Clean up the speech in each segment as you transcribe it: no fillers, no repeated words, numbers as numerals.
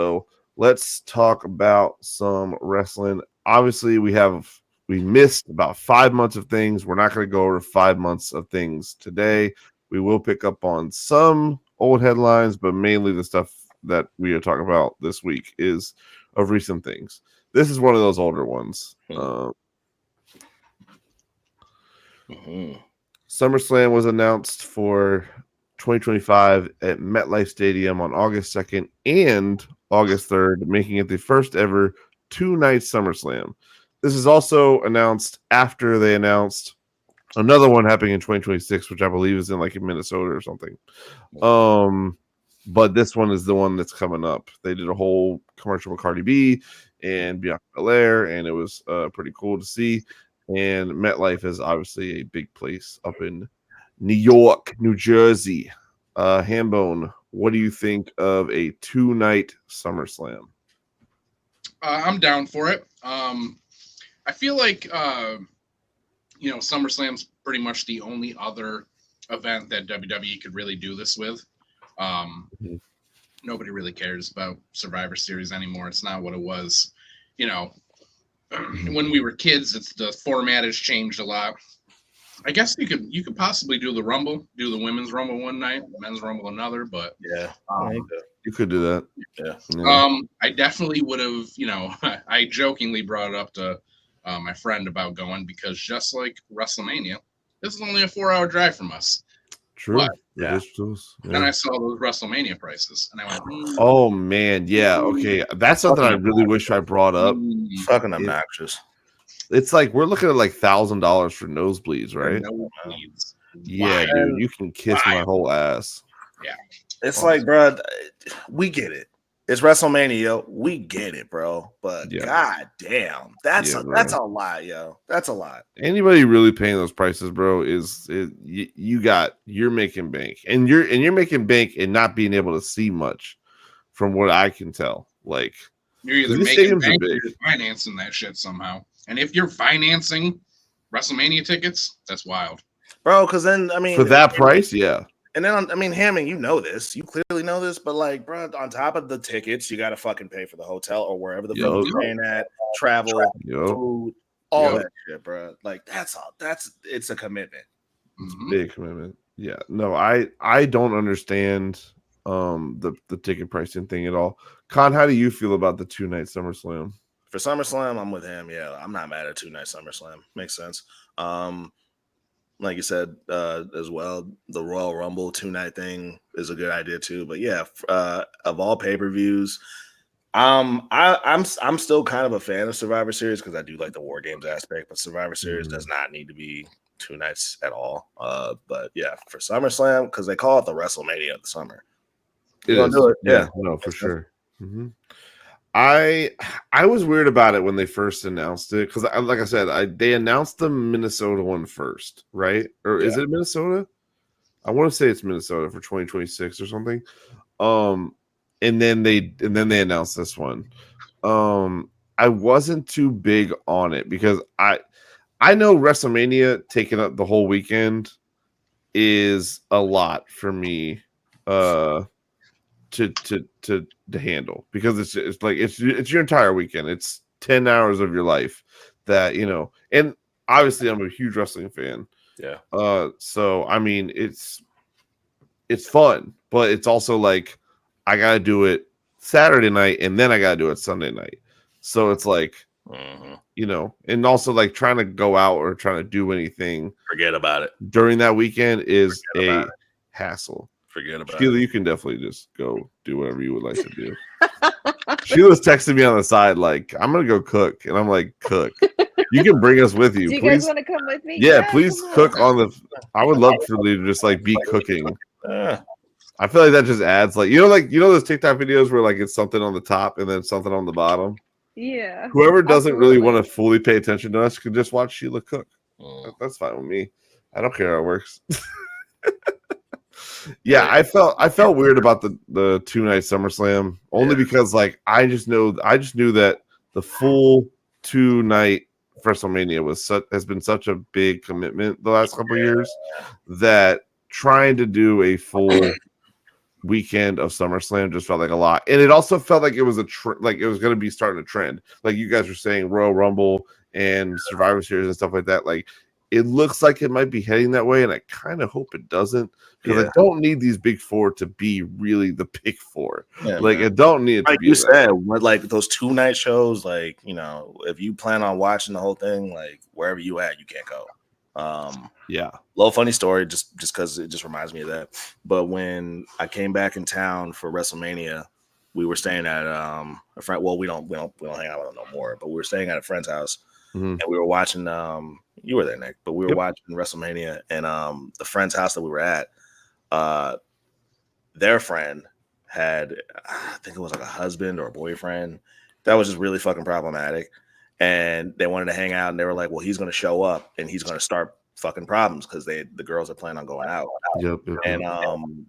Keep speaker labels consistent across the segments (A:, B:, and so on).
A: So let's talk about some wrestling. Obviously, we missed about 5 months of things. We're not going to go over 5 months of things today. We will pick up on some old headlines, but mainly the stuff that we are talking about this week is of recent things. This is one of those older ones. SummerSlam was announced for 2025 at MetLife Stadium on August 2nd and August 3rd, making it the first ever two-night SummerSlam. This is also announced after they announced another one happening in 2026, which I believe is in Minnesota or something. But this one is the one that's coming up. They did a whole commercial with Cardi B and Bianca Belair, and it was pretty cool to see. And MetLife is obviously a big place up in New York, New Jersey. Hambone, what do you think of a two-night SummerSlam?
B: I'm down for it. I feel like SummerSlam's pretty much the only other event that WWE could really do this with. Nobody really cares about Survivor Series anymore. It's not what it was. When we were kids, the format has changed a lot. I guess you could possibly do the Rumble, do the Women's Rumble one night, Men's Rumble another, but
C: yeah,
A: you could do that.
C: Yeah.
B: I definitely would have. I jokingly brought it up to my friend about going because just like WrestleMania, this is only a 4-hour drive from us.
A: True.
B: But, Then I saw those WrestleMania prices, and I went,
A: "Oh man, yeah, okay." That's something I really wish I brought up.
C: Fucking obnoxious.
A: It's like we're looking at $1,000 for nosebleeds, right?
B: Nosebleeds.
A: Yeah, dude, you can kiss my whole ass.
B: Yeah,
C: it's like, bro, we get it. It's WrestleMania, we get it, bro. But god damn, that's a lot, yo. That's a lot.
A: Anybody really paying those prices, bro? You're making bank, and you're making bank and not being able to see much, from what I can tell. Like
B: you're either making bank or you're financing that shit somehow. And if you're financing WrestleMania tickets, that's wild,
C: bro. Because then
A: for that price, yeah.
C: And then, Hammond, you know this. You clearly know this. But, like, bro, on top of the tickets, you got to fucking pay for the hotel or wherever the fuck you're paying at, travel, food, all that shit, bro. Like, it's a commitment.
A: It's a big commitment. Yeah. No, I don't understand the ticket pricing thing at all. Con, how do you feel about the two-night SummerSlam?
C: For SummerSlam, I'm with him. Yeah, I'm not mad at two-night SummerSlam. Makes sense. Like you said, as well, the Royal Rumble two-night thing is a good idea too. But yeah, of all pay-per-views, I'm still kind of a fan of Survivor Series because I do like the War Games aspect. But Survivor Series does not need to be 2 nights at all. But yeah, for SummerSlam, because they call it the WrestleMania of the summer.
A: You're gonna do it, yeah, no, for sure. I was weird about it when they first announced it because, like I said, they announced the Minnesota one first, right? Or is it Minnesota? I want to say it's Minnesota for 2026 or something. And then they announced this one. I wasn't too big on it because I know WrestleMania taking up the whole weekend is a lot for me. To handle because it's your entire weekend. It's 10 hours of your life that and obviously I'm a huge wrestling fan.
C: Yeah.
A: So I mean it's fun, but it's also like I gotta do it Saturday night and then I gotta do it Sunday night. So it's like and also like trying to go out or trying to do anything.
C: Forget about it.
A: During that weekend is a hassle.
C: Forget about
A: Sheila, you can definitely just go do whatever you would like to do. Sheila's texting me on the side like, I'm going to go cook. And I'm like, cook. You can bring us with you.
D: Do you
A: please.
D: guys want to come with me?
A: Yeah, please cook on the... I would love for you to just like be cooking. I feel like that just adds like those TikTok videos where like it's something on the top and then something on the bottom?
D: Yeah.
A: Whoever doesn't really want to fully pay attention to us can just watch Sheila cook. That's fine with me. I don't care how it works. Yeah, I felt weird about the 2-night SummerSlam only because like I just knew that the full 2-night WrestleMania has been such a big commitment the last couple of years that trying to do a full weekend of SummerSlam just felt like a lot, and it also felt like it was like it was going to be starting a trend. Like you guys were saying, Royal Rumble and Survivor Series and stuff like that. Like it looks like it might be heading that way, and I kind of hope it doesn't because I don't need these big four to be really the big four. Like I don't need it to
C: like
A: be
C: you said, with like those 2-night shows. Like if you plan on watching the whole thing, like wherever you at, you can't go. Little funny story, just because it just reminds me of that. But when I came back in town for WrestleMania, we were staying at a friend. Well, we don't hang out with them no more. But we were staying at a friend's house, and we were watching. You were there, Nick, but we were watching WrestleMania, and the friend's house that we were at, their friend had, I think it was like a husband or a boyfriend that was just really fucking problematic, and they wanted to hang out, and they were like, well, he's going to show up and he's going to start fucking problems because the girls are planning on going out. And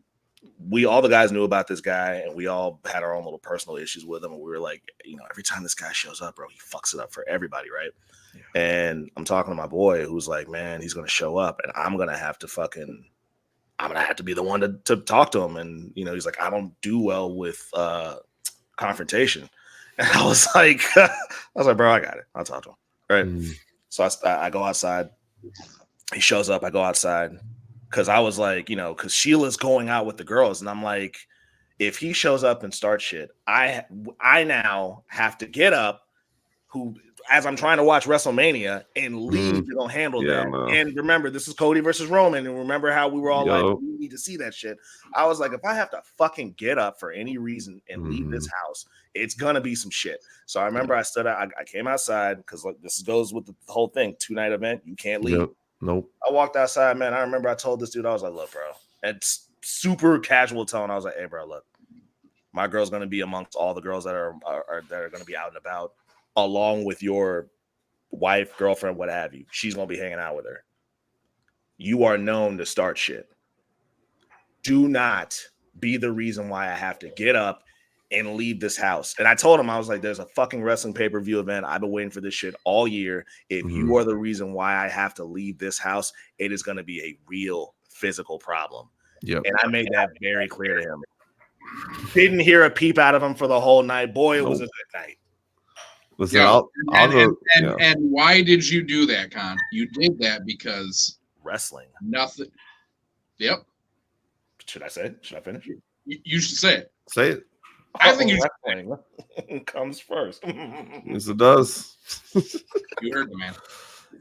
C: we all the guys knew about this guy, and we all had our own little personal issues with him, and we were like, every time this guy shows up, bro, he fucks it up for everybody, right? And I'm talking to my boy who's like, man, he's going to show up, and I'm going to have to be the one to talk to him. And he's like, I don't do well with confrontation. And I was like, bro, I got it. I'll talk to him. Right. So I go outside. He shows up. I go outside because I was like, because Sheila's going out with the girls, and I'm like, if he shows up and starts shit, I now have to get up. As I'm trying to watch WrestleMania and leave to go handle that. No. And remember, this is Cody versus Roman. And remember how we were all like, we need to see that shit. I was like, if I have to fucking get up for any reason and leave this house, it's going to be some shit. So I remember I stood out. I came outside because this goes with the whole thing. 2-night event. You can't leave.
A: Nope.
C: I walked outside, man. I remember I told this dude, I was like, look, bro. And super casual tone. I was like, hey, bro, look. My girl's going to be amongst all the girls that are going to be out and about, along with your wife, girlfriend, what have you. She's going to be hanging out with her. You are known to start shit. Do not be the reason why I have to get up and leave this house. And I told him, I was like, there's a fucking wrestling pay-per-view event. I've been waiting for this shit all year. If you are the reason why I have to leave this house, it is going to be a real physical problem. And I made that very clear to him. Didn't hear a peep out of him for the whole night. Boy, it was a good night.
A: Listen,
B: and why did you do that, Con? You did that because
C: wrestling.
B: Nothing. Yep.
C: Should I say it? Should I finish?
B: You should say it.
A: Say it.
B: I think you
C: should. Comes first.
A: Yes, it does.
B: You heard the man.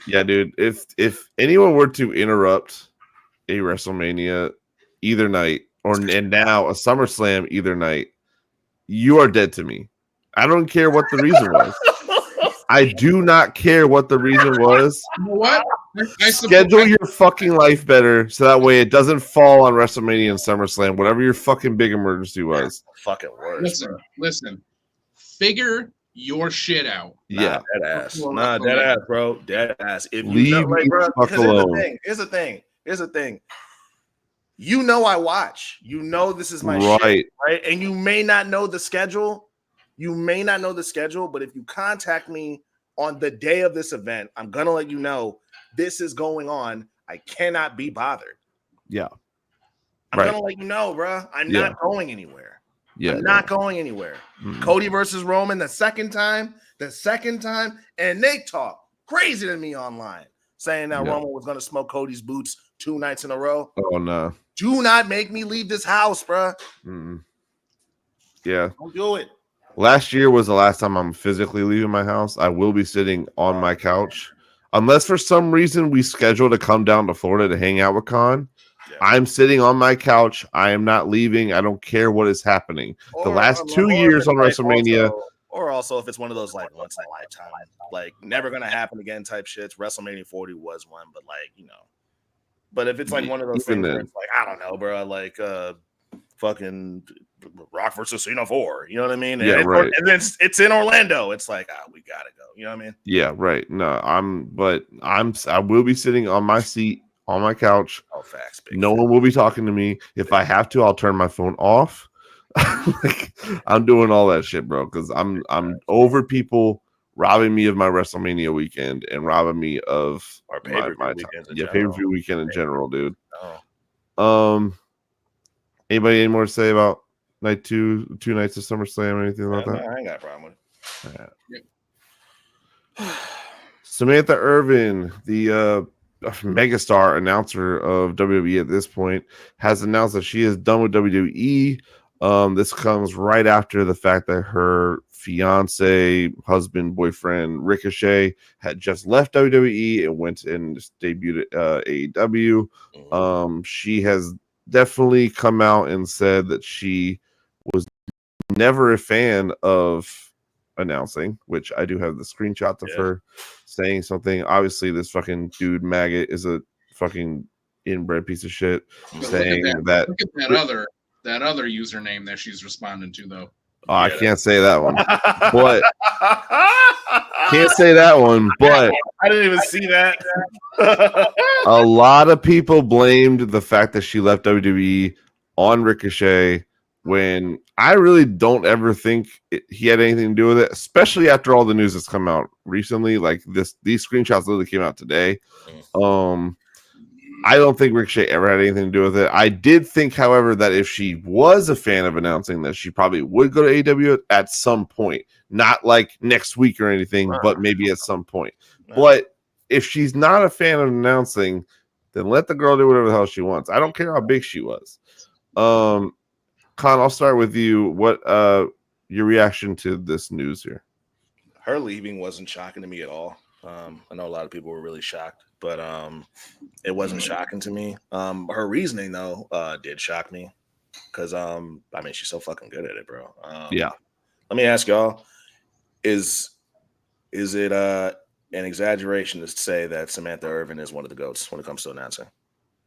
A: Yeah, dude. If anyone were to interrupt a WrestleMania either night and now a SummerSlam either night, you are dead to me. I don't care what the reason was. I do not care what the reason was.
B: You know what?
A: Schedule your fucking life better so that way it doesn't fall on WrestleMania and SummerSlam, whatever your fucking big emergency was.
C: Fucking worse.
B: Listen. Figure your shit out.
A: Yeah.
C: Dead ass. Dead ass, bro. Dead ass. If you
A: leave me fuck alone.
C: Here's the thing. You know I watch. You know this is my shit, right? And you may not know the schedule. But if you contact me on the day of this event, I'm going to let you know this is going on. I cannot be bothered.
A: Yeah.
C: I'm going to let you know, bro. I'm not going anywhere.
A: Yeah.
C: I'm not going anywhere. Cody versus Roman the second time, and they talk crazy to me online saying that Roman was going to smoke Cody's boots 2 nights in a row.
A: Oh, no.
C: Do not make me leave this house, bro.
A: Yeah.
C: Don't do it.
A: Last year was the last time I'm physically leaving my house. I will be sitting on my couch. Unless for some reason we schedule to come down to Florida to hang out with Con. Yeah. I'm sitting on my couch. I am not leaving. I don't care what is happening. The last 2 years on WrestleMania.
C: Also, if it's one of those like once in a lifetime, like never going to happen again type shits. WrestleMania 40 was one, but But if it's like one of those things where it's like, I don't know, bro, like fucking Rock versus Cena 4, you know what I mean?
A: Yeah, right.
C: And then it's in Orlando. It's like, we gotta go. You know what I mean?
A: Yeah, right. No, I will be sitting on my seat on my couch.
C: Oh, facts.
A: No one will be talking to me. If I have to, I'll turn my phone off. Like, I'm doing all that shit, bro, because I'm over people robbing me of my WrestleMania weekend and robbing me of my pay-per-view weekend in general, dude. Anybody any more to say about night two nights of SummerSlam or anything about that?
C: I ain't got a problem with it.
B: Yep.
A: Samantha Irvin, the megastar announcer of WWE at this point, has announced that she is done with WWE. This comes right after the fact that her fiance, husband, boyfriend Ricochet had just left WWE and went and just debuted at AEW. She has definitely come out and said that she was never a fan of announcing, which I do have the screenshots of her saying something. Obviously, this fucking dude maggot is a fucking inbred piece of shit. Saying that
B: look at that other username that she's responding to though.
A: Oh, I can't say that one, but can't say that one. But
C: I didn't even see that.
A: A lot of people blamed the fact that she left WWE on Ricochet, when I really don't ever think he had anything to do with it, especially after all the news that's come out recently. Like these screenshots literally came out today. I don't think Ricochet ever had anything to do with it. I did think, however, that if she was a fan of announcing, that she probably would go to AEW at some point. Not like next week or anything, but maybe at some point. But if she's not a fan of announcing, then let the girl do whatever the hell she wants. I don't care how big she was. Con, I'll start with you. What your reaction to this news here?
C: Her leaving wasn't shocking to me at all. I know a lot of people were really shocked, but it wasn't shocking to me. Her reasoning though did shock me, because I mean, she's so fucking good at it, bro.
A: Yeah.
C: Let me ask y'all: is it an exaggeration to say that Samantha Irvin is one of the GOATs when it comes to announcing?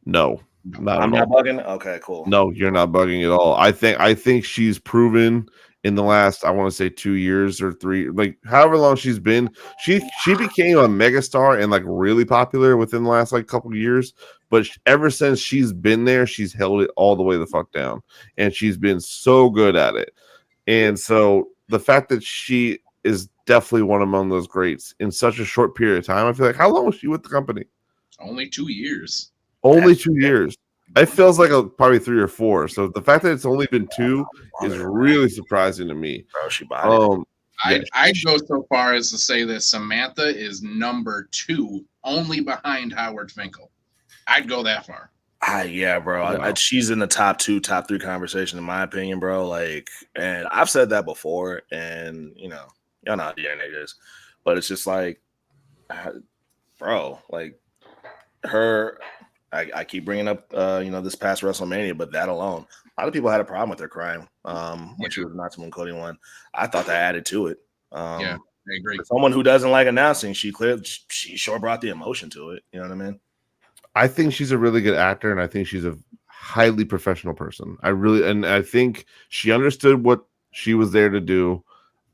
A: No,
C: I'm not bugging. Okay, cool.
A: No, you're not bugging at all. I think she's proven in the last, I want to say 2 years or 3, like however long she's been, she became a megastar and like really popular within the last like couple of years. But ever since she's been there, she's held it all the way the fuck down, and she's been so good at it. And so the fact that she is definitely one among those greats in such a short period of time, I feel like, how long was she with the company?
B: Only 2 years.
A: Only 2 years. It feels like probably 3 or 4. So the fact that it's only been 2 is really surprising to me.
C: Bro, she bought it.
B: I'd go so far as to say that Samantha is number 2, only behind Howard Finkel. I'd go that far.
C: Yeah, bro. She's in the top 2, top 3 conversation, in my opinion, bro. Like, and I've said that before, and y'all know how the internet is, but it's just like, bro, like her. I keep bringing up, this past WrestleMania, but that alone, a lot of people had a problem with her crying when she was not when Cody won. I thought that added to it.
B: I agree.
C: For someone who doesn't like announcing, she sure brought the emotion to it. You know what I mean?
A: I think she's a really good actor, and I think she's a highly professional person. I think she understood what she was there to do.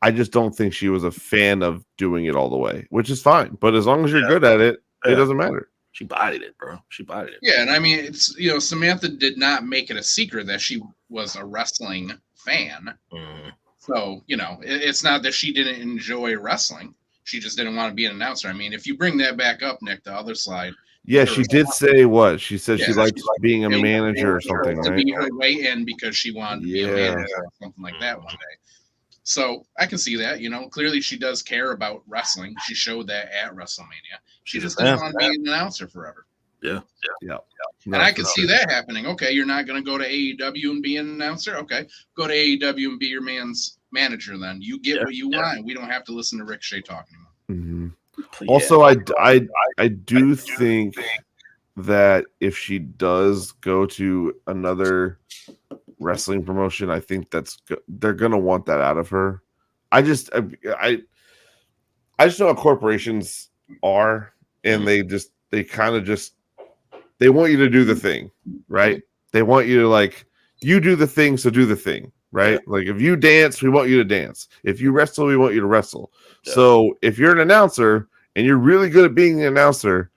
A: I just don't think she was a fan of doing it all the way, which is fine. But as long as you're good at it, it doesn't matter.
C: She bodied it, bro. She bodied it.
B: Yeah, and I mean, it's Samantha did not make it a secret that she was a wrestling fan. So it's not that she didn't enjoy wrestling. She just didn't want to be an announcer. I mean, if you bring that back up, Nick, the other slide.
A: Yeah, she did say what she said. She liked being a manager or something,
B: to
A: right?
B: be her way in because she wanted to be a manager or something like that one day. So I can see that, clearly she does care about wrestling. She showed that at WrestleMania. She just didn't want to be an announcer forever.
C: Yeah.
B: And I can see that happening. Okay, you're not going to go to AEW and be an announcer. Okay, go to AEW and be your man's manager then. You get what you want. We don't have to listen to Ricochet talk anymore.
A: Also, I do think that if she does go to another wrestling promotion, I think they're gonna want that out of her. I just know how corporations are, and they want you to do the thing, right? They want you to, like, you do the thing, so do the thing, right? Like, if you dance, we want you to dance. If you wrestle, we want you to wrestle. So if you're an announcer and you're really good at being an announcer,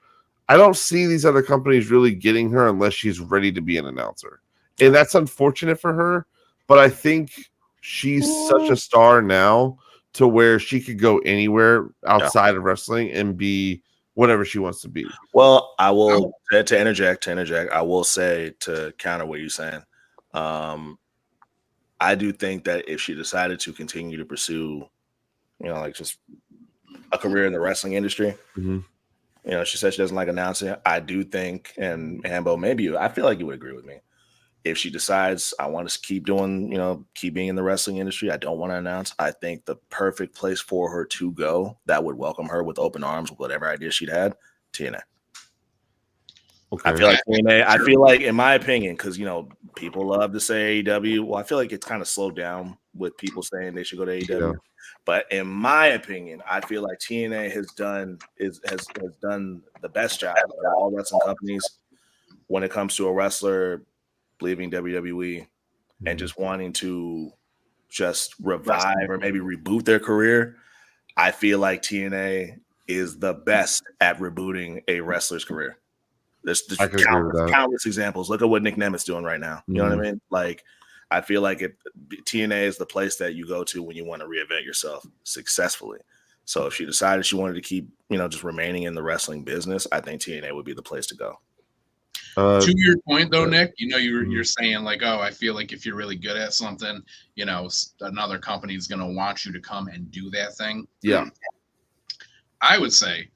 A: I don't see these other companies really getting her unless she's ready to be an announcer. And that's unfortunate for her, but I think she's such a star now to where she could go anywhere outside of wrestling and be whatever she wants to be.
C: Well, I will to interject. I will say, to counter what you're saying, I do think that if she decided to continue to pursue, like just a career in the wrestling industry, she said she doesn't like announcing. I do think, and Hambo, maybe I feel like you would agree with me. If she decides I want to keep doing, keep being in the wrestling industry, I don't want to announce. I think the perfect place for her to go that would welcome her with open arms, with whatever idea she'd had, TNA. Okay. I feel like in my opinion, because people love to say AEW. Well, I feel like it's kind of slowed down with people saying they should go to AEW. Yeah. But in my opinion, I feel like TNA has done the best job of all wrestling companies when it comes to a wrestler leaving WWE and just wanting to just revive or maybe reboot their career. I feel like TNA is the best at rebooting a wrestler's career. There's countless examples. Look at what Nick Nemeth's doing right now. You know what I mean? Like, I feel like TNA is the place that you go to when you want to reinvent yourself successfully. So if she decided she wanted to keep, just remaining in the wrestling business, I think TNA would be the place to go.
B: To your point, though, Nick, you're saying like, oh, I feel like if you're really good at something, another company is going to want you to come and do that thing.
A: Yeah.
B: I would say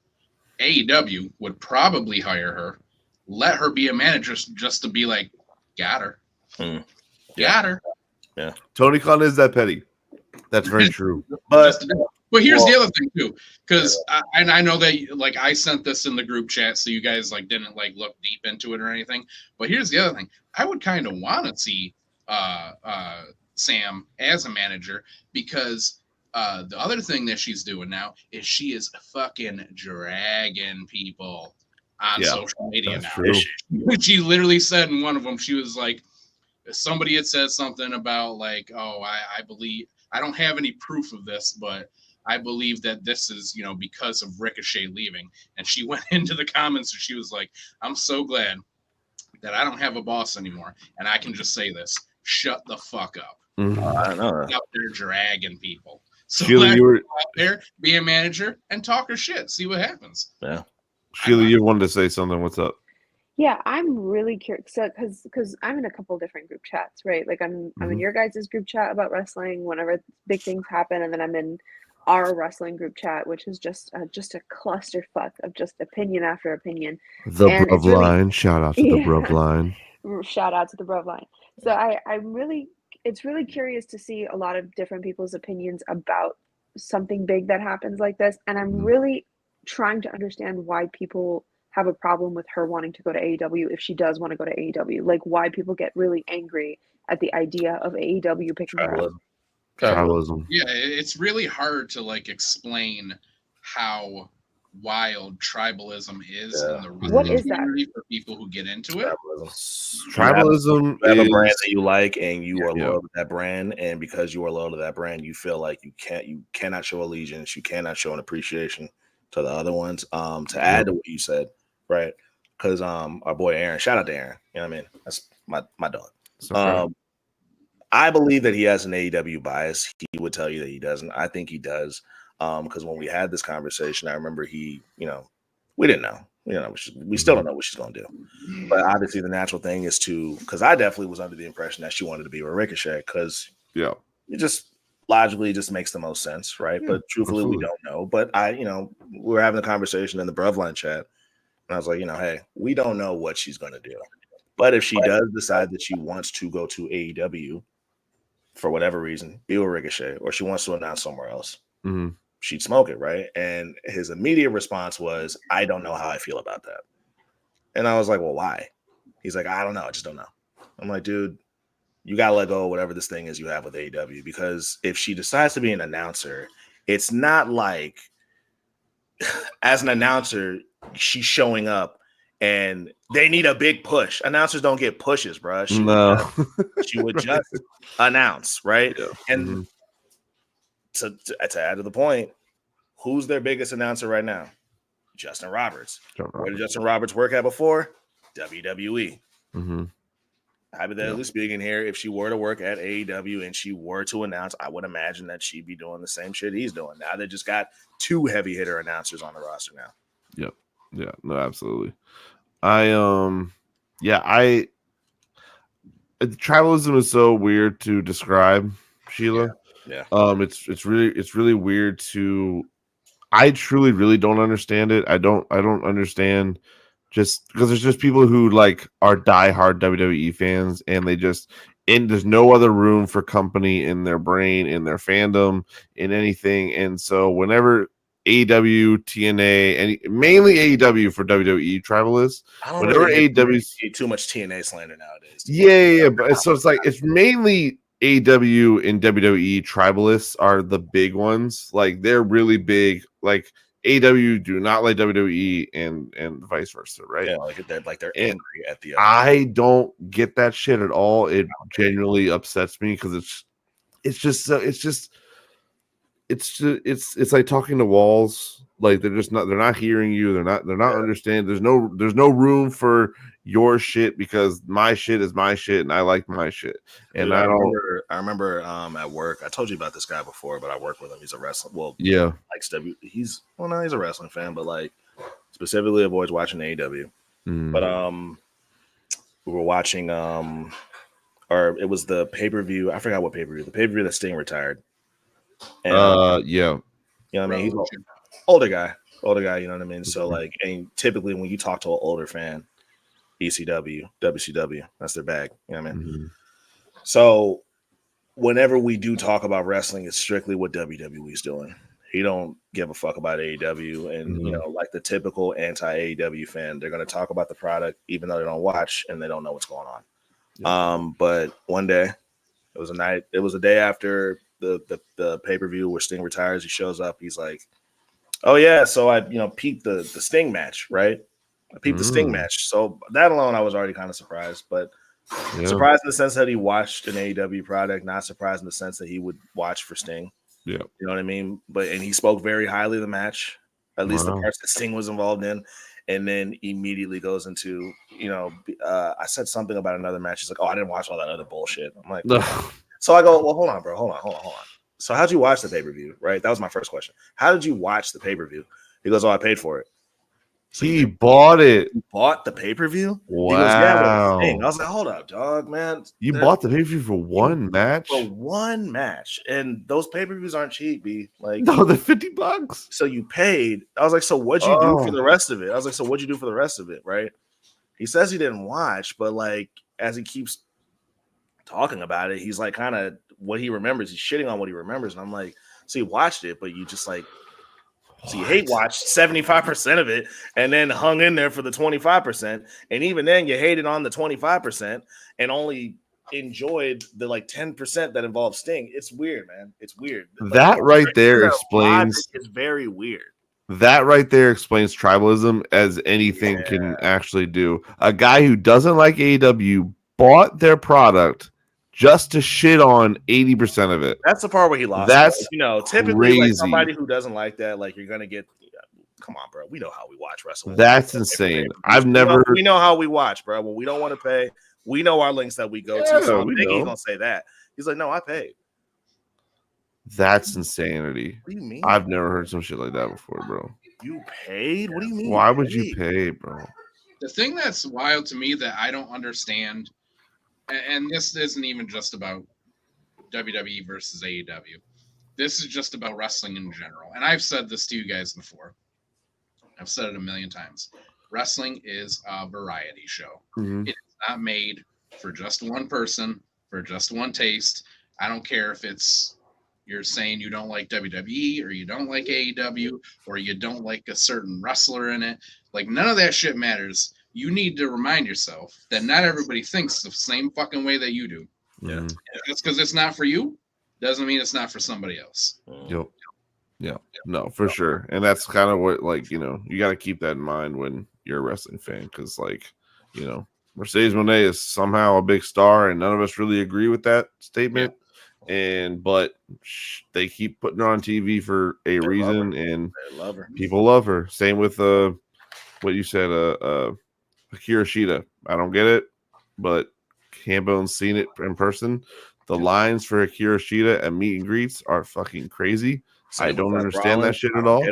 B: AEW would probably hire her, let her be a manager just to be like, got her. Got her.
C: Yeah.
A: Tony Khan is that petty. That's very true.
B: But here's the other thing too, because I know that like I sent this in the group chat, so you guys like didn't like look deep into it or anything. But here's the other thing: I would kind of want to see Sam as a manager, because the other thing that she's doing now is she is fucking dragging people on social media now.
A: True.
B: She literally said in one of them, she was like, somebody had said something about like, oh, I believe, I don't have any proof of this, but I believe that this is, because of Ricochet leaving. And she went into the comments and she was like, I'm so glad that I don't have a boss anymore. And I can just say this, shut the fuck up.
C: I don't know.
B: Out there dragging people. So
A: Sheila, you were
B: out there, be a manager and talk her shit. See what happens.
C: Yeah.
A: Sheila, you wanted to say something. What's up?
D: Yeah, I'm really curious because I'm in a couple of different group chats, right? Like I'm in your guys' group chat about wrestling whenever big things happen, and then I'm in our wrestling group chat, which is just a clusterfuck of just opinion after opinion.
A: The Bruv line, shout out to the Bruv line.
D: Shout out to the Bruv line. So it's really curious to see a lot of different people's opinions about something big that happens like this, and I'm really trying to understand why people have a problem with her wanting to go to AEW if she does want to go to AEW. Like why people get really angry at the idea of AEW picking her up.
A: Tribalism.
B: Yeah, it's really hard to like explain how wild tribalism is in the wrestling community for people who get into it.
A: Tribalism
C: you have a brand that you like and you are loyal to that brand, and because you are loyal to that brand, you feel like you cannot show allegiance, you cannot show an appreciation to the other ones. To add to what you said, right? Because our boy Aaron, shout out to Aaron. You know what I mean? That's my dog. I believe that he has an AEW bias. He would tell you that he doesn't. I think he does. Because when we had this conversation, I remember we didn't know. We still don't know what she's going to do. But obviously the natural thing is because I definitely was under the impression that she wanted to be with Ricochet, because it just logically just makes the most sense, right? But truthfully, we don't know. But we were having a conversation in the Bruvline chat, and I was like, hey, we don't know what she's going to do. But if she does decide that she wants to go to AEW for whatever reason, be with Ricochet, or she wants to announce somewhere else, she'd smoke it, right? And his immediate response was, I don't know how I feel about that. And I was like, well, why? He's like, I don't know. I just don't know. I'm like, dude, you got to let go of whatever this thing is you have with AEW, because if she decides to be an announcer, it's not like as an announcer, she's showing up and they need a big push. Announcers don't get pushes, bro. She would just announce, right? Yeah. And to add to the point, who's their biggest announcer right now? Justin Roberts. Where did Justin Roberts work at before? WWE. Hypothetically speaking here, if she were to work at AEW and she were to announce, I would imagine that she'd be doing the same shit he's doing. Now they just got 2 heavy hitter announcers on the roster now.
A: Yep. Yeah, no, absolutely. tribalism is so weird to describe, Sheila.
C: Yeah.
A: It's really weird to. I truly really don't understand it. I don't understand, just because there's just people who like are diehard WWE fans, and there's no other room for company in their brain, in their fandom, in anything. And so whenever AEW, TNA, and mainly AEW for WWE tribalists,
C: I don't
A: whenever
C: really
A: AEW,
C: get too much TNA slander nowadays.
A: yeah, but so it's like it's mainly AEW and WWE tribalists are the big ones. Like they're really big. Like AEW do not like WWE and vice versa, right?
C: Yeah, they're
A: And
C: angry at the other.
A: I don't get that shit at all. It genuinely upsets me because it's like talking to walls. Like they're not hearing you. They're not understanding. There's no room for your shit because my shit is my shit and I like my shit. And
C: Dude,
A: I
C: remember at work, I told you about this guy before, but I work with him. He's a wrestler. Well,
A: yeah.
C: he's a wrestling fan, but like specifically avoids watching AEW. But we were watching or it was the pay-per-view. I forgot what pay-per-view. The pay-per-view that Sting retired. And
A: yeah.
C: you know what I mean? He's an older guy, you know what I mean? So like, and typically when you talk to an older fan, ECW, WCW, that's their bag, you know what I mean? So whenever we do talk about wrestling, it's strictly what WWE's doing. He don't give a fuck about AEW. And you know, like the typical anti-AEW fan, they're going to talk about the product even though they don't watch and they don't know what's going on. But one day, it was a day after the pay-per-view where Sting retires. He shows up, he's like, oh yeah, so I peeped the Sting match, right? I peeped the Sting match. So that alone I was already kind of surprised, but surprised in the sense that he watched an AEW product, not surprised in the sense that he would watch for Sting.
A: Yeah.
C: You know what I mean? And he spoke very highly of the match, at least the parts that Sting was involved in, and then immediately goes into, I said something about another match. He's like, oh, I didn't watch all that other bullshit. I'm like, so I go, well, hold on, bro. Hold on. So how'd you watch the pay-per-view, right? That was my first question. How did you watch the pay-per-view? He goes, oh, I paid for it.
A: So he bought it.
C: You bought the pay-per-view?
A: Wow.
C: He goes, yeah, but Sting. I was like, hold up, dog, man.
A: You bought the pay-per-view for one match?
C: For one match. And those pay-per-views aren't cheap, B. Like,
A: no, they're $50.
C: So you paid. I was like, so what'd you do for the rest of it? Right? He says he didn't watch, but like as he keeps talking about it, he's like kind of what he remembers. He's shitting on what he remembers. And I'm like, so you watched it, but you just like, so you hate watched 75% of it and then hung in there for the 25%. And even then you hated on the 25% and only enjoyed the like 10% that involved Sting. It's weird, man. It's weird.
A: That right there explains.
C: It's very weird.
A: That right there explains tribalism as anything can actually do. A guy who doesn't like AEW bought their product just to shit on 80% of it.
C: That's the part where he lost.
A: That's
C: typically like somebody who doesn't like that, like you're gonna get. Come on, bro. We know how we watch wrestling.
A: That's insane.
C: We know how we watch, bro. When we don't want to pay, we know our links that we go to. So I think he's gonna say that. He's like, no, I paid.
A: That's insanity.
C: What do you mean?
A: I've never heard some shit like that before, bro.
C: You paid? What do you mean?
A: Why would you pay, bro?
B: The thing that's wild to me that I don't understand, and this isn't even just about WWE versus AEW. This is just about wrestling in general. And I've said this to you guys before. I've said it a million times. Wrestling is a variety show. It is not made for just one person, for just one taste. I don't care if you're saying you don't like WWE or you don't like AEW or you don't like a certain wrestler in it. Like, none of that shit matters. You need to remind yourself that not everybody thinks the same fucking way that you do.
C: Yeah.
B: Just because it's not for you doesn't mean it's not for somebody else.
A: Yep. Yeah. No, for sure. And that's kind of what, like, you got to keep that in mind when you're a wrestling fan. Because, like, Mercedes Moné is somehow a big star and none of us really agree with that statement. But they keep putting her on TV for a reason, and
C: love her.
A: People love her. Same with what you said, Akira Shida. I don't get it, but Hambone's seen it in person. The lines for Akira Shida at meet and greets are fucking crazy. I don't understand that shit at all.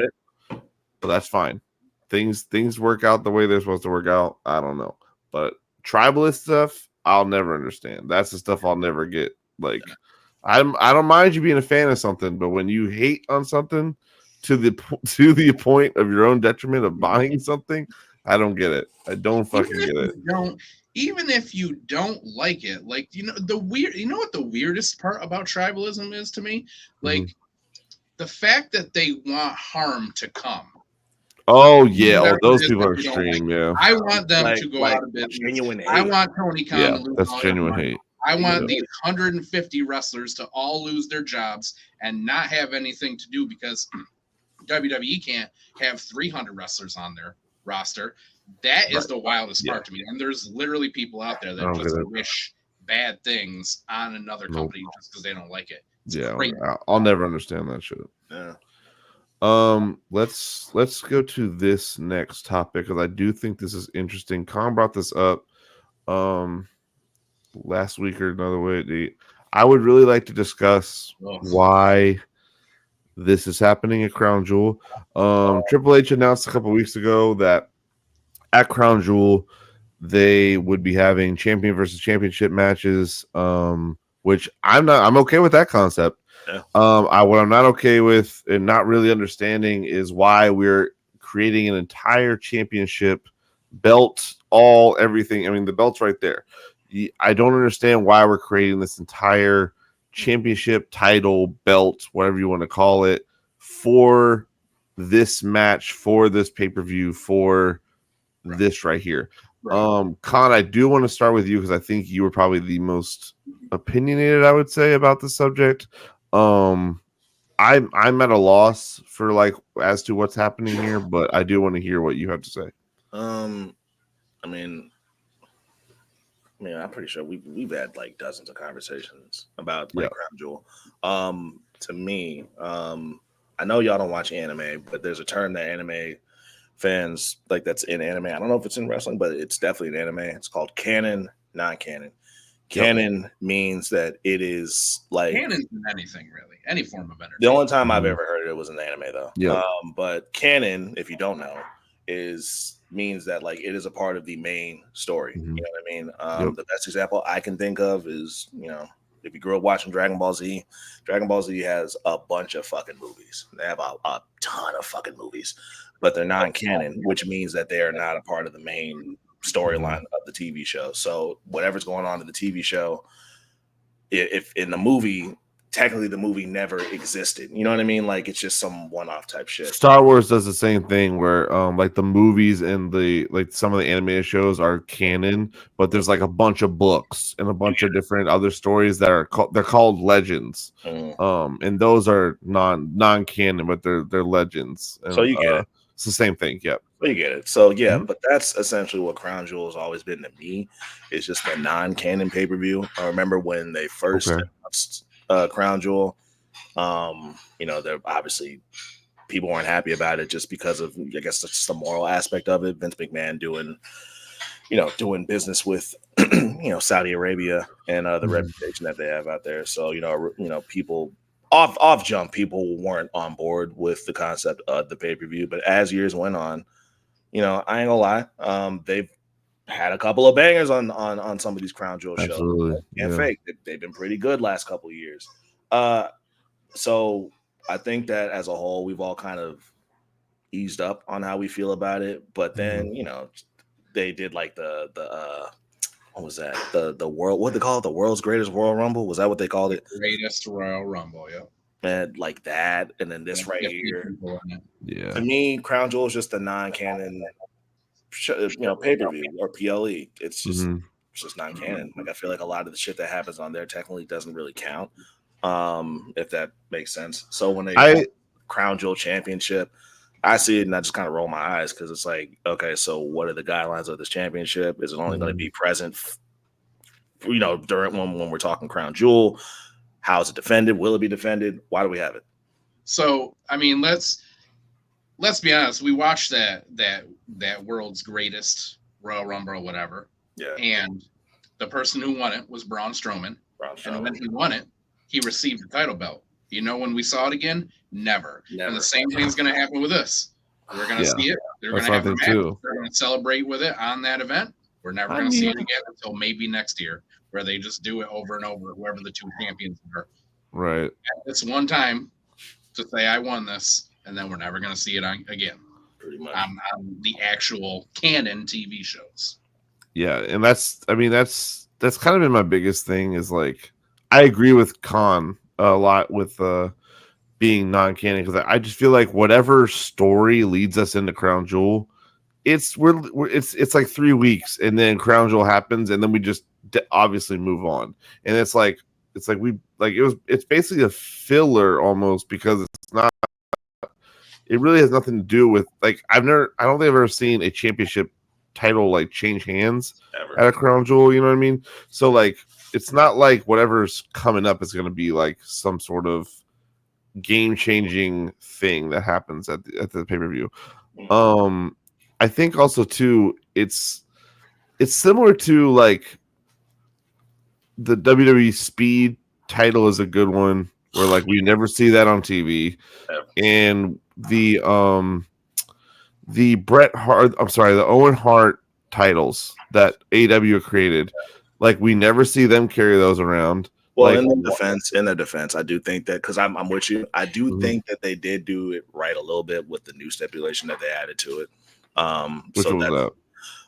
A: But that's fine. Things work out the way they're supposed to work out. I don't know, but tribalist stuff, I'll never understand. That's the stuff I'll never get. Like, I don't mind you being a fan of something, but when you hate on something to the point of your own detriment of buying something, I don't get it. I don't fucking get it.
B: Even if you don't like it, like, you know what the weirdest part about tribalism is to me? Like the fact that they want harm to come.
A: Oh yeah, those people are extreme. Yeah,
B: I want them to go out of business.
C: Genuine hate.
B: I want Tony Khan to lose
A: that's
B: all
A: genuine
B: his money.
A: hate.
B: I want these 150 wrestlers to all lose their jobs and not have anything to do because WWE can't have 300 wrestlers on their roster. That is the wildest part to me. And there's literally people out there that just wish bad things on another company just because they don't like it. It's crazy.
A: I'll never understand that shit.
C: Yeah.
A: Let's go to this next topic because I do think this is interesting. Khan brought this up last week or another way. I would really like to discuss why this is happening at Crown Jewel. Triple H announced a couple weeks ago that at Crown Jewel they would be having champion versus championship matches, which I'm okay with that concept.
C: Yeah.
A: What I'm not okay with and not really understanding is why we're creating an entire championship belt, everything. I mean, the belt's right there. I don't understand why we're creating this entire championship title belt, whatever you want to call it, for this match, for this pay-per-view, for this right here. Khan, I do want to start with you because I think you were probably the most opinionated, I would say, about the subject. I'm at a loss for as to what's happening here, but I do want to hear what you have to say.
C: I mean, I'm pretty sure we've had dozens of conversations about Crown Jewel. To me, I know y'all don't watch anime, but there's a term that anime fans that's in anime. I don't know if it's in wrestling, but it's definitely in anime. It's called canon, non-canon. Canon means that it is
B: canon's in anything really, any form of entertainment.
C: The only time I've ever heard it was in the anime though.
A: Yeah.
C: But canon, if you don't know, means that it is a part of the main story. You know what I mean? The best example I can think of is, if you grew up watching Dragon Ball Z has a bunch of fucking movies. They have a ton of fucking movies, but they're non-canon, which means that they are not a part of the main storyline of the TV show. So whatever's going on in the TV show, if in the movie, technically the movie never existed. You know what I mean? It's just some one-off type shit.
A: Star Wars does the same thing where the movies and the some of the animated shows are canon, but there's a bunch of books and a bunch of different other stories that are they're called legends. And those are non-canon, but they're legends. And,
C: so you get it.
A: It's the same thing. Yep.
C: So you get it. So but that's essentially what Crown Jewel has always been to me. It's just a non-canon pay-per-view. I remember when they first announced Crown Jewel, they're obviously people weren't happy about it just because of, I guess, just the moral aspect of it. Vince McMahon doing business with Saudi Arabia and the reputation that they have out there. So people off jump, people weren't on board with the concept of the pay-per-view. But as years went on, I ain't gonna lie, they've had a couple of bangers on some of these Crown Jewel shows.
A: Absolutely.
C: And fake. They've been pretty good last couple of years. So I think that as a whole, we've all kind of eased up on how we feel about it. But then, they did the what was that? The world, what they call it? The world's greatest Royal Rumble? Was that what they called it?
B: Greatest Royal Rumble, yeah.
C: And that, and then this right here.
A: Yeah.
C: To me, Crown Jewel is just a non-canon pay-per-view or PLE. It's just non-canon. I feel like a lot of the shit that happens on there technically doesn't really count. If that makes sense. So when they Crown Jewel Championship, I see it and I just kind of roll my eyes because it's okay, so what are the guidelines of this championship? Is it only going to be present, during when we're talking Crown Jewel? How is it defended? Will it be defended? Why do we have it?
B: So, I mean, let's be honest. We watched that world's greatest Royal Rumble or whatever.
C: Yeah.
B: And the person who won it was Braun Strowman. And when he won it, he received the title belt. When we saw it again? Never. And the same thing's going to happen with this. We're going to see it. They're going to have a match. They're going to celebrate with it on that event. We're never going to see it again until maybe next year, where they just do it over and over, whoever the two champions are.
A: Right.
B: It's one time to say I won this, and then we're never going to see it again.
C: Pretty much.
B: On the actual canon TV shows.
A: Yeah, and that's kind of been my biggest thing is like I agree with Khan a lot with being non-canon because I just feel like whatever story leads us into Crown Jewel, it's like 3 weeks and then Crown Jewel happens and then we just obviously move on, and it's basically a filler almost because it's not. It really has nothing to do with like I don't think I've ever seen a championship title like change hands
C: Ever.
A: at a Crown Jewel. You know what I mean? So like it's not like whatever's coming up is going to be like some sort of game changing thing that happens at the pay-per-view. I think also too it's similar to like the WWE Speed title is a good one where like we never see that on TV. And the Owen Hart titles that AEW created, like we never see them carry those around.
C: Well,
A: like,
C: in the defense, I do think that because I'm with you. I do think that they did do it right a little bit with the new stipulation that they added to it.
A: Which one was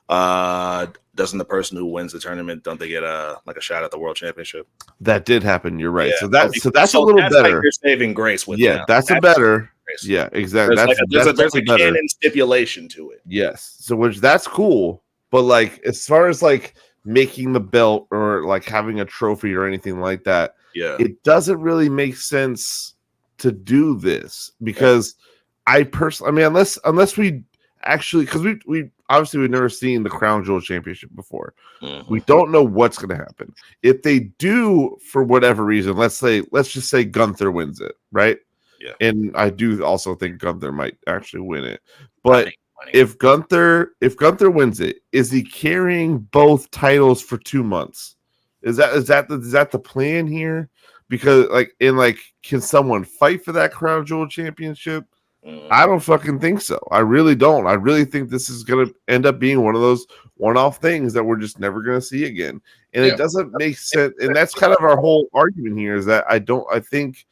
C: that? Doesn't the person who wins the tournament don't they get a shot at the world championship?
A: That did happen. You're right.
C: Yeah.
A: So that's a little better.
C: Like your saving grace with them.
A: That's a better. Yeah, exactly.
C: There's a canon stipulation to it.
A: Yes. So that's cool. But like as far as like making the belt or like having a trophy or anything like that, it doesn't really make sense to do this because I personally, unless we actually, because we obviously we've never seen the Crown Jewel Championship before. Mm-hmm. We don't know what's going to happen. If they do, for whatever reason, let's just say Gunther wins it, right?
C: Yeah.
A: And I do also think Gunther might actually win it. But if Gunther wins it, is he carrying both titles for 2 months? Is that the plan here? Because can someone fight for that Crown Jewel Championship? I don't fucking think so. I really don't. I really think this is going to end up being one of those one-off things that we're just never going to see again. And it doesn't make sense. And that's kind of our whole argument here is that I think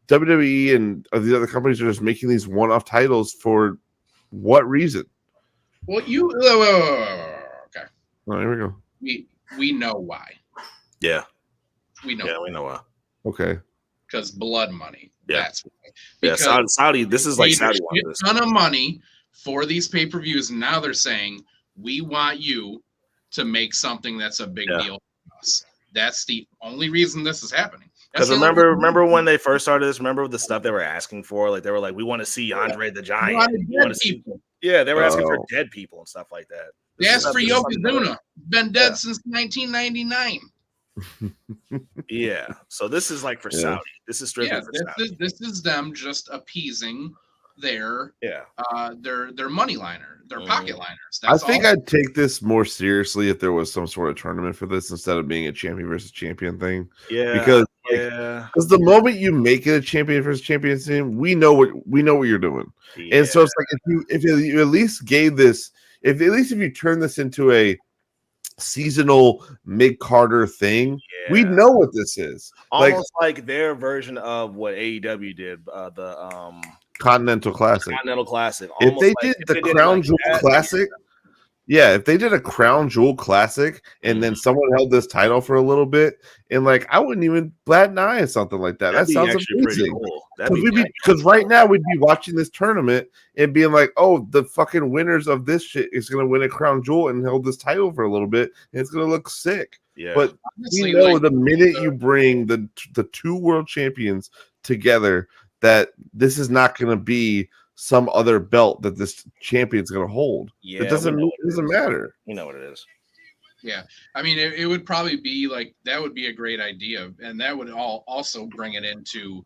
A: WWE and the other companies are just making these one-off titles for what reason?
B: Well, okay.
A: Oh, here we go.
B: We know why.
C: Yeah.
B: We know.
C: Yeah, we know why.
A: Okay.
B: Because blood money.
C: Yeah.
B: That's why.
C: Yeah, Saudi. This is like Saudi
B: wanted a ton of money for these pay-per-views, and now they're saying we want you to make something that's a big deal for us. That's the only reason this is happening.
C: Because remember when they first started this? Remember the stuff they were asking for? Like they were like, "We want to see Andre the Giant." They were asking for dead people and stuff like that.
B: They asked for Yokozuna. Been dead since 1999.
C: Yeah, so this is like for Saudi. This is strictly for Saudi.
B: This is them just appeasing their money liner, their pocket liners.
A: I think I'd take this more seriously if there was some sort of tournament for this instead of being a champion versus champion thing.
C: Yeah,
A: because the moment you make it a champion versus champion team, we know what you're doing, and so it's like if you at least gave this, if you turn this into a seasonal mid-carder thing, we know what this is.
C: Almost like their version of what AEW did, the
A: Continental Classic.
C: If
A: they did the Crown Jewel Classic, if they did a Crown Jewel Classic and then someone held this title for a little bit, and I wouldn't even bat an eye at something like that. That sounds amazing. Because right now we'd be watching this tournament and being like, "Oh, the fucking winners of this shit is going to win a Crown Jewel and hold this title for a little bit, and it's going to look sick."
C: Yeah.
A: But honestly, we know the minute you bring the two world champions together, that this is not going to be some other belt that this champion's going to hold.
C: Yeah,
A: it doesn't matter.
C: You know what it is.
B: Yeah, I mean, it would probably be like that would be a great idea, and that would also bring it into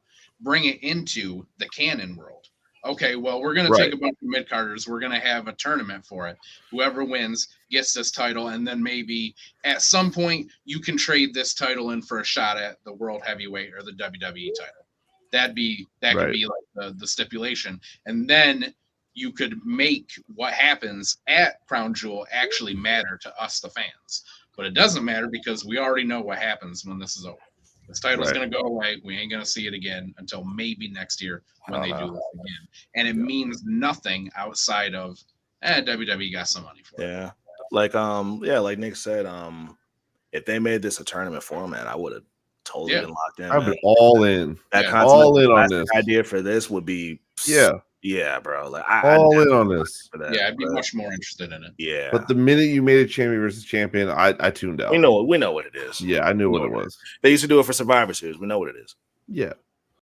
B: the canon world. Okay, well, we're going to take a bunch of mid-carders. We're going to have a tournament for it. Whoever wins gets this title, and then maybe at some point you can trade this title in for a shot at the World Heavyweight or the WWE title. That could be like the stipulation, and then you could make what happens at Crown Jewel actually matter to us, the fans. But it doesn't matter because we already know what happens when this is over. This title's going to go away. We ain't going to see it again until maybe next year when they do this again. And it means nothing outside of WWE got some money for it.
C: Yeah. Like Nick said, if they made this a tournament format, I would have totally been locked in.
A: I've been all in. All in on this.
C: Idea for this would be yeah, bro. Like
A: all in on this.
B: Yeah, I'd be much more interested in it.
C: Yeah.
A: But the minute you made it champion versus champion, I tuned out.
C: We know what it is.
A: Yeah, I knew what it was.
C: They used to do it for Survivor Series. We know what it is.
A: Yeah.